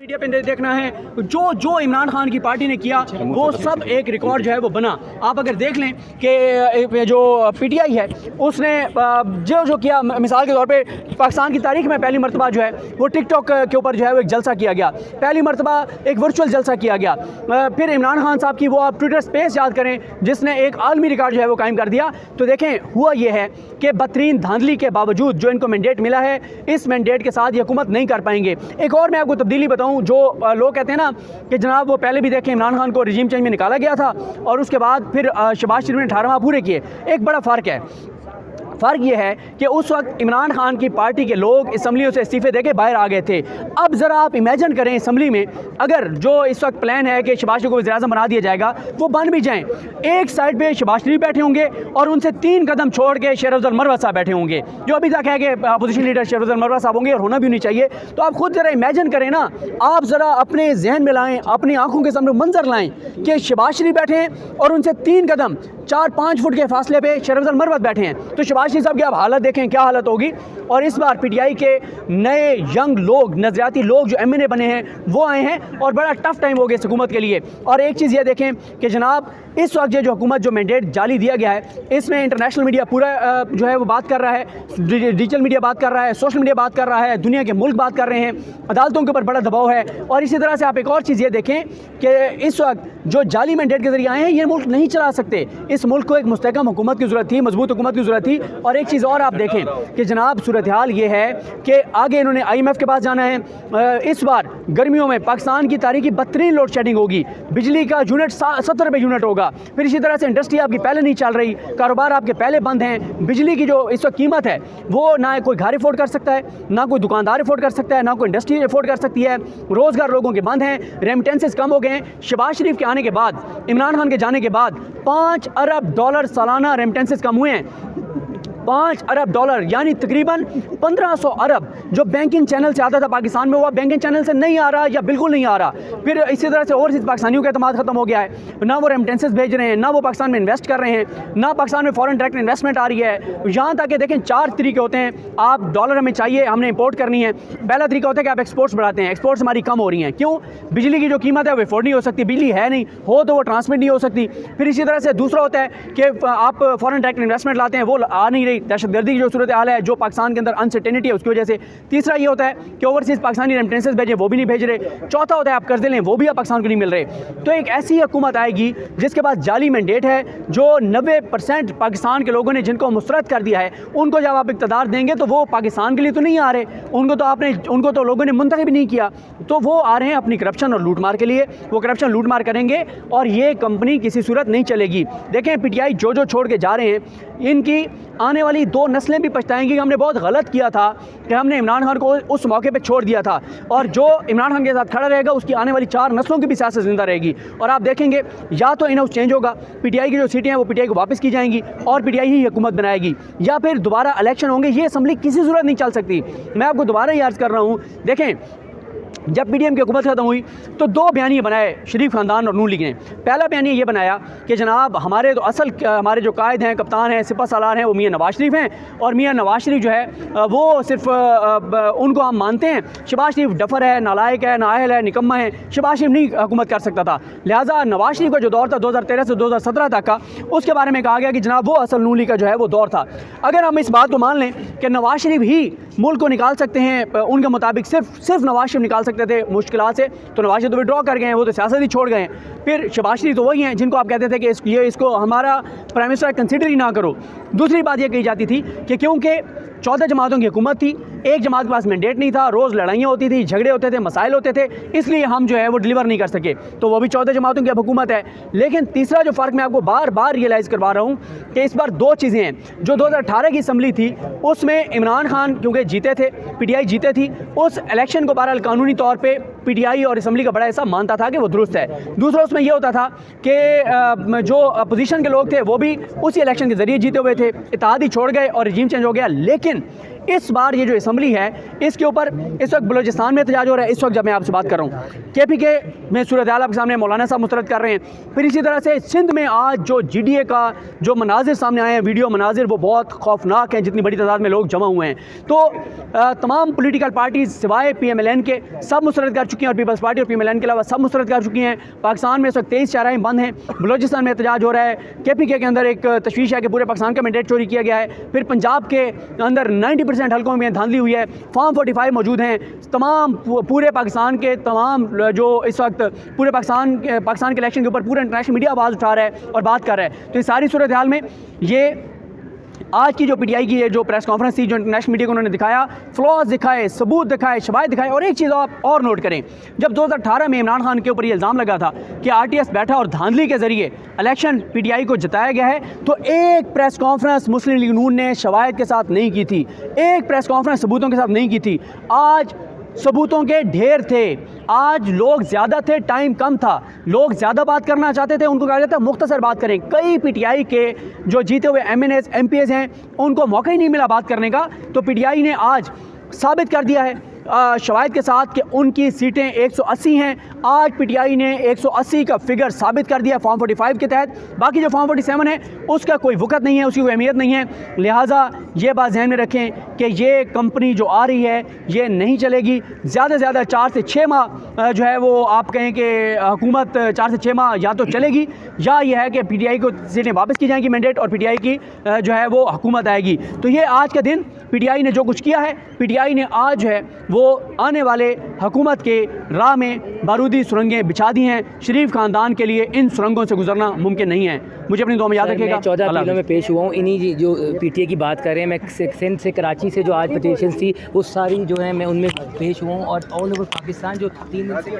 Media पे देखना है, जो जो इमरान खान की पार्टी ने किया वो सब एक रिकॉर्ड जो है वो बना। आप अगर देख लें कि जो पीटीआई है उसने जो जो किया, मिसाल के तौर पे पाकिस्तान की तारीख में पहली मरतबा जो है वो टिकटॉक के ऊपर जो है वो एक जलसा किया गया, पहली मरतबा एक वर्चुअल जलसा किया गया। फिर इमरान खान साहब की वो आप ट्विटर स्पेस याद करें जिसने एक आलमी रिकॉर्ड जो है वो कायम कर दिया। तो देखें हुआ ये है कि बदतरीन धांधली के बावजूद जो इनको मैंडेट मिला है, इस मैंडेट के साथ ये हुकूमत नहीं कर पाएंगे। एक और मैं आपको तब्दीली बताऊं, जो लोग कहते हैं ना कि जनाब वो पहले भी देखें इमरान खान को रजीम चेंज में निकाला गया था और उसके बाद फिर शहबाज शरीफ ने 18 पूरे किए। एक बड़ा फ़र्क है, फ़र्क ये है कि उस वक्त इमरान खान की पार्टी के लोग असम्बलियों से इस्तीफ़े देके बाहर आ गए थे। अब ज़रा आप इमेजिन करें असम्बली में अगर जो इस वक्त प्लान है कि शहबाज शरीफ को वज़ीर-ए-आज़म बना दिया जाएगा, वो बन भी जाएं, एक साइड पे शहबाज शरीफ बैठे होंगे और उनसे 3 कदम छोड़ के शेर अफजल मरवा साहब बैठे होंगे, जो अभी तक है कि अपोजिशन लीडर शेर अफजल मरवा साहब होंगे और होना भी नहीं चाहिए। तो आप खुद ज़रा इमेजिन करें ना, आप ज़रा अपने जहन में लाएँ, अपनी आँखों के सामने मंजर लाएँ कि शहबाज शरीफ बैठे हैं और उनसे 3 कदम 4-5 फुट के फासले पे शेर अफजल मरवत बैठे हैं। तो शहबाज शरीफ साहब की आप हालत देखें क्या हालत होगी। और इस बार पीटीआई के नए यंग लोग, नजरियाती लोग जो एमएनए बने हैं वो आए हैं और बड़ा टफ टाइम हो गया इस हुकूमत के लिए। और एक चीज़ ये देखें कि जनाब इस वक्त जो हुकूमत जो मैंडेट जाली दिया गया है, इसमें इंटरनेशनल मीडिया पूरा जो है वो बात कर रहा है, डिजिटल मीडिया बात कर रहा है, सोशल मीडिया बात कर रहा है, दुनिया के मुल्क बात कर रहे हैं, अदालतों के ऊपर बड़ा दबाव है। और इसी तरह से आप एक और चीज़ ये देखें कि इस वक्त जो जाली मैंडेट के जरिए आए हैं ये मुल्क नहीं चला सकते। इस मुल्क को एक मुस्तहकम हुकूमत की ज़रूरत थी, मजबूत हुकूमत की ज़रूरत थी। और एक चीज़ और आप देखें कि जनाब सूरत हाल ये है कि आगे इन्होंने IMF के पास जाना है। इस बार गर्मियों में पाकिस्तान की तारीखी बदतरीन लोड शेडिंग होगी, बिजली का यूनिट 70 रुपये यूनिट होगा। फिर इसी तरह से इंडस्ट्री आपकी पहले नहीं चल रही, कारोबार आपके पहले बंद हैं, बिजली की जो इस वक्त कीमत है वो ना कोई घर अफोर्ड कर सकता है, ना कोई दुकानदार अफोर्ड कर सकता है, ना कोई इंडस्ट्री अफोर्ड कर सकती है, रोज़गार लोगों के बंद हैं, रेमिटेंसेस कम हो गए हैं। शहबाज शरीफ के आने के बाद, इमरान खान के जाने के बाद $5 अरब सालाना रेमिटेंसेस कम हुए हैं। $5 अरब यानी तकरीबन 1500 अरब जो बैंकिंग चैनल से आता था पाकिस्तान में, वो बैंकिंग चैनल से नहीं आ रहा या बिल्कुल नहीं आ रहा। फिर इसी तरह से ओवरसीज़ पाकिस्तानियों का एतमाद ख़त्म हो गया है, ना वो रेमिटेंसेस भेज रहे हैं, ना वो पाकिस्तान में इन्वेस्ट कर रहे हैं, ना पाकिस्तान में फॉरेन डायरेक्ट इन्वेस्टमेंट आ रही है। यहाँ तक कि देखें 4 तरीके होते हैं, आप डॉलर हमें चाहिए, हमने इंपोर्ट करनी है। पहला तरीका होता है कि आप एक्सपोर्ट्स बढ़ाते हैं, एक्सपोर्ट्स हमारी कम हो रही हैं, क्यों? बिजली की जो कीमत है वो अफोर्ड नहीं हो सकती, बिजली है नहीं, हो तो वो ट्रांसमिट नहीं हो सकती। फिर इसी तरह से दूसरा होता है कि आप फॉरेन डायरेक्ट इन्वेस्टमेंट लाते हैं, वो आ नहीं रही, दहशतगर्दी की जो सूरत हाल है, जो पाकिस्तान के अंदर अनसर्टेनिटी है उसकी वजह से। तीसरा ये होता है कि ओवरसीज़ पाकिस्तानी रेमिटेंसेस भेजें, वो भी नहीं भेज रहे। चौथा होता है आप कर्जे लें, वो भी आप पाकिस्तान को नहीं मिल रहे। तो एक ऐसी हुकूमत आएगी जिसके पास जाली मैंडेट है, जो 90% पाकिस्तान के लोगों ने जिनको मुस्तरद कर दिया है, उनको जब आप इक़्तिदार देंगे तो वो पाकिस्तान के लिए तो नहीं आ रहे, उनको तो लोगों ने मुंतखब भी नहीं किया, तो वो आ रहे हैं अपनी करप्शन और लूट मार के लिए। वो करप्शन लूट मार करेंगे और ये कंपनी किसी सूरत नहीं चलेगी। देखें पीटीआई जो छोड़ के जा रहे हैं, इनकी आने वाली 2 नस्लें भी पछताएंगी कि हमने बहुत गलत किया था कि हमने इमरान खान को उस मौके पे छोड़ दिया था। और जो इमरान खान के साथ खड़ा रहेगा उसकी आने वाली 4 नस्लों की भी सियासत जिंदा रहेगी। और आप देखेंगे या तो इन हाउस चेंज होगा, पीटीआई की जो सीटें हैं वो पीटीआई को वापस की जाएंगी और पीटीआई ही हुकूमत बनाएगी, या फिर दोबारा इलेक्शन होंगे। ये असम्बली किसी सूरत नहीं चल सकती। मैं आपको दोबारा ही अर्ज़ कर रहा हूँ, देखें जब पीडीएम की हुकूमत खत्म हुई तो 2 बयानिए बनाए शरीफ खानदान और नून लीग ने। पहला बयानिया ये बनाया कि जनाब हमारे तो असल हमारे जो कायद हैं, कप्तान हैं, सिपह सालार हैं, वो मियाँ नवाज शरीफ हैं और मियाँ नवाज शरीफ जो है वो सिर्फ उनको हम मानते हैं। शहबाज शरीफ डफर है, नालायक है, नाअहल है, निकम्मा है, शहबाज शरीफ नहीं हुकूमत कर सकता था। लिहाजा नवाज शरीफ का जो दौर था 2013 से 2017 तक का, उसके बारे में कहा गया कि जनाब वो असल नून लीग का जो है वो दौर था। अगर हम इस बात को मान लें कि नवाज शरीफ ही मुल्क को निकाल सकते हैं, उनके मुताबिक सिर्फ नवाज शरीफ निकाल सकते थे मुश्किलात से, तो नवाज शरीफ तो विड्रॉ कर गए हैं, वो तो सियासत ही छोड़ गए हैं। फिर शहबाज शरीफ तो वही हैं जिनको आप कहते थे कि इसको हमारा प्राइम मिनिस्टर कंसिडर ही ना करो। दूसरी बात ये कही जाती थी कि क्योंकि 14 जमातों की हुकूमत थी, एक जमात के पास मैंडेट नहीं था, रोज़ लड़ाइयाँ होती थी, झगड़े होते थे, मसाइल होते थे, इसलिए हम जो है वो डिलीवर नहीं कर सके, तो वो भी 14 जमातों की अब हुकूमत है। लेकिन तीसरा जो फ़र्क मैं आपको बार बार रियलाइज़ करवा रहा हूँ कि इस बार 2 चीज़ें हैं। जो 2018 की असम्बली थी उसमें इमरान खान क्योंकि जीते थे, पीटीआई जीते थी, उस इलेक्शन को बहरहाल कानूनी तौर पर पीटीआई और असम्बली का बड़ा हिस्सा मानता था कि वो दुरुस्त है। दूसरा उसमें यह होता था कि जो अपोजिशन के लोग थे वो भी उसी इलेक्शन के ज़रिए जीते हुए थे, इत्तेहाद ही छोड़ गए और रजीम चेंज हो गया। लेकिन इस बार ये जो असम्बली है इसके ऊपर इस वक्त बलूचिस्तान में एहतजाज हो रहा है। इस वक्त जब मैं आपसे बात कर रहा हूँ KPK में सूरत हाल आपके सामने मौलाना साहब मुस्तरद कर रहे हैं। फिर इसी तरह से सिंध में आज जो GDA का जो मनाजिर सामने आए हैं, वीडियो मनाजिर, वो बहुत खौफनाक हैं, जितनी बड़ी तादाद में लोग जमा हुए हैं। तो तमाम पॉलिटिकल पार्टीज सिवाय PMLN के सब मुस्तरद कर चुकी हैं, और पीपल्स पार्टी और PMLN के अलावा सब मुस्तरद कर चुकी हैं। पाकिस्तान में इस वक्त 23 चाराएँ बंद हैं। बलूचिस्तान में एहतजाज हो रहा है। KPK के अंदर एक तशवीश है कि पूरे पाकिस्तान का मैंडेट चोरी किया गया है। फिर पंजाब के अंदर 90% हल्कों में धांधली हुई है। फॉर्म 45 मौजूद हैं। तमाम पूरे पाकिस्तान के तमाम जो इस वक्त पूरे पाकिस्तान के इलेक्शन के ऊपर पूरा इंटरनेशनल मीडिया आवाज़ उठा रहा है और बात कर रहा है। तो इस सारी सूरत हाल में ये आज की जो PTI की है जो प्रेस कॉन्फ्रेंस थी, जो इंटरनेशनल मीडिया को उन्होंने दिखाया, फ्लॉज दिखाए, सबूत दिखाए, शवाहिद दिखाए। और एक चीज़ आप और नोट करें, जब 2018 में इमरान खान के ऊपर ये इल्ज़ाम लगा था कि RTS बैठा और धांधली के ज़रिए इलेक्शन PTI को जिताया गया है, तो एक प्रेस कॉन्फ्रेंस मुस्लिम लीग नून ने शवाहिद के साथ नहीं की थी, एक प्रेस कॉन्फ्रेंस सबूतों के साथ नहीं की थी। आज सबूतों के ढेर थे, आज लोग ज़्यादा थे, टाइम कम था, लोग ज़्यादा बात करना चाहते थे, उनको कहा जाता है मुख्तसर बात करें। कई PTI के जो जीते हुए MNAs MPs हैं उनको मौका ही नहीं मिला बात करने का। तो PTI ने आज साबित कर दिया है शवाहिद के साथ कि उनकी सीटें 180 हैं। आज PTI ने 180 का फिगर साबित कर दिया फॉर्म 45 के तहत। बाकी जो फॉर्म 47 है उसका कोई वक़्त नहीं है, उसकी कोई अहमियत नहीं है। लिहाजा ये बात ध्यान में रखें कि ये कंपनी जो आ रही है ये नहीं चलेगी। ज़्यादा से ज़्यादा 4 से 6 माह जो है वो आप कहें कि हुकूमत 4 से 6 माह या तो चलेगी, या ये है कि PTI को सीटें वापस की जाएंगी मैंडेट, और PTI की जो है वो हुकूमत आएगी। तो ये आज का दिन PTI ने जो कुछ किया है, PTI ने आज जो है वो आने वाले हुकूमत के राह में बारूदी सुरंगें बिछा दी हैं। शरीफ ख़ानदान के लिए इन सुरंगों से गुजरना मुमकिन नहीं है। मुझे अपनी दुआ में याद रखिएगा। 14 अप्रैल में पेश हुआ हूँ। इन्हीं जो PTI की बात कर रहे हैं, मैं सिंध से कराची से जो आज पटिशन थी वो सारी जो है मैं उनमें पेश हुआ हूँ, और ऑल ओवर पाकिस्तान जो 3 दिन से